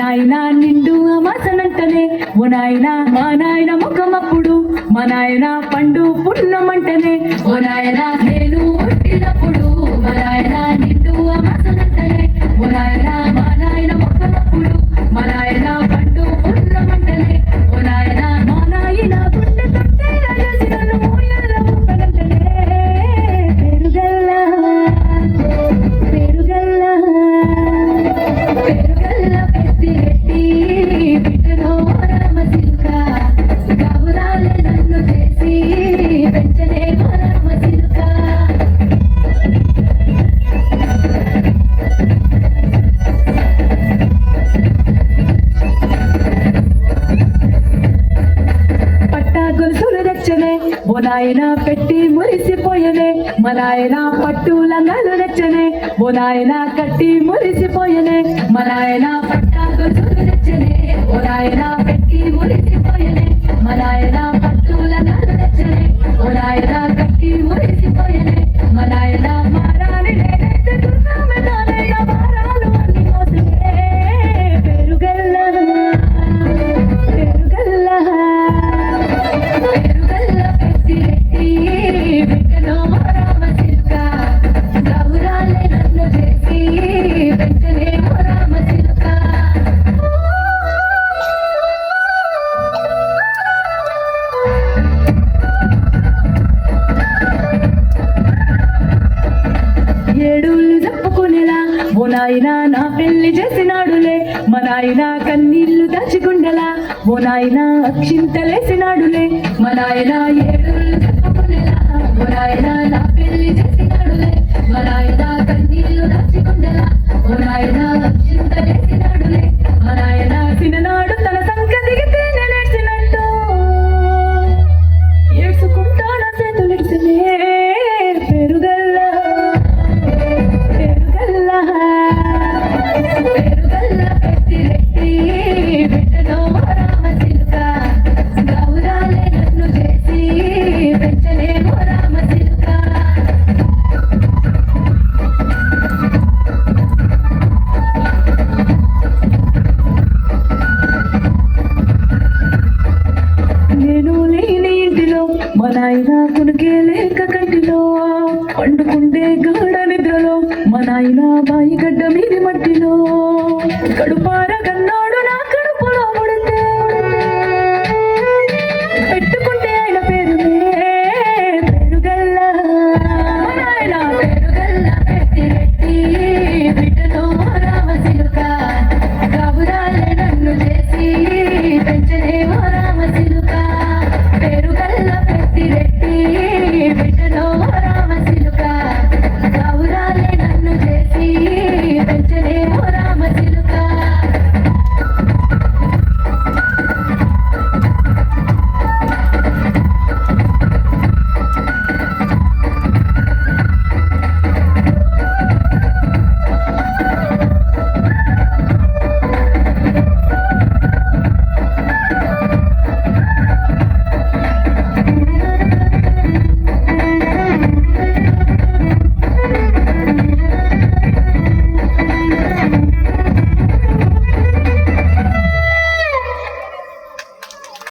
నాయన నిండు అమాసనంటనే ఓ నాయన మా నాయన ముఖమప్పుడు మా నాయన పండు పున్నమంటనే ఓ నాయన నేను పుట్టినప్పుడు మా నాయన నిండు అమాసనంటనే ఓ నాయన మా నాయన ముఖమప్పుడు మా నాయన పండు పున్నమంటనే ఓ నాయన మా నాయన గుండె తట్టేలా చేసి నన్ను ఊయల ఊపనంటనే పెరుగల్ల పెరుగల్ల పెరుగల్ల పెట్టి రెట్టి బిడ్డలో రామ సిలుక గౌరాలే నన్ను చేసి పెంచలే రామ సిలుక పట్టా గొలుసులు రచ్చనే ఓ నాయన పెట్టి మురిసిపోయనే మా నాయన పట్టు లంగాలు రచ్చనే ఓ నాయన కట్టి మురిసిపోయనే మా నాయన పట్టా గొలుసులు రచ్చనే ఓ నాయన పెట్టి మురిసిపోయనే మా నాయన పట్టు లంగాలు రచ్చనే ఓ నాయన కట్టి మురిసిపోయనే మా నాయన మారాని నేనైతే దుర్నామే నాయన మారాలు అన్ని మోసమే పెరుగల్ల పెరుగల్ల పెరుగల్ల పెట్టి రెట్టి బిడ్డలో రామ సిలుక గౌరాలే నన్ను చేసి పెంచలే రామ సిలుక ఏడుళ్ళు చెప్పుకునేలా ఓ నాయన నా పెళ్లి చేసినాడులే మా నాయన కన్నీళ్లు దాచుకుండలా ఓ నాయన అక్షింతలేసినాడులే మా నాయన ఏడుళ్ళు చెప్పుకునేలా ఓ నాయన నా పెళ్లి చేసినాడులే మా నాయన కన్నీళ్లు దాచుకుండలా ఓ నాయన అక్షింతలేసినాడులే మా నాయన సిననాడు తన సంకదికి తేనె నేర్చినట్టు ఏడ్చుకుంటా నా చేతులెడిసినే పెరుగల్ల పెరుగల్ల పెరుగల్ల పెట్టి రెట్టి బిడ్డలో రామ సిలుక గౌరాలే నన్ను చేసి పెంచలే రామ సిలుక నేను లేని ఇంటిలో మా నాయన కొనుకే లేక కంటిలో పండుకుండే గాఢ నిద్రలో మా నాయన బాయి గడ్డ మీది మట్టిలో కడుపార కన్నాడు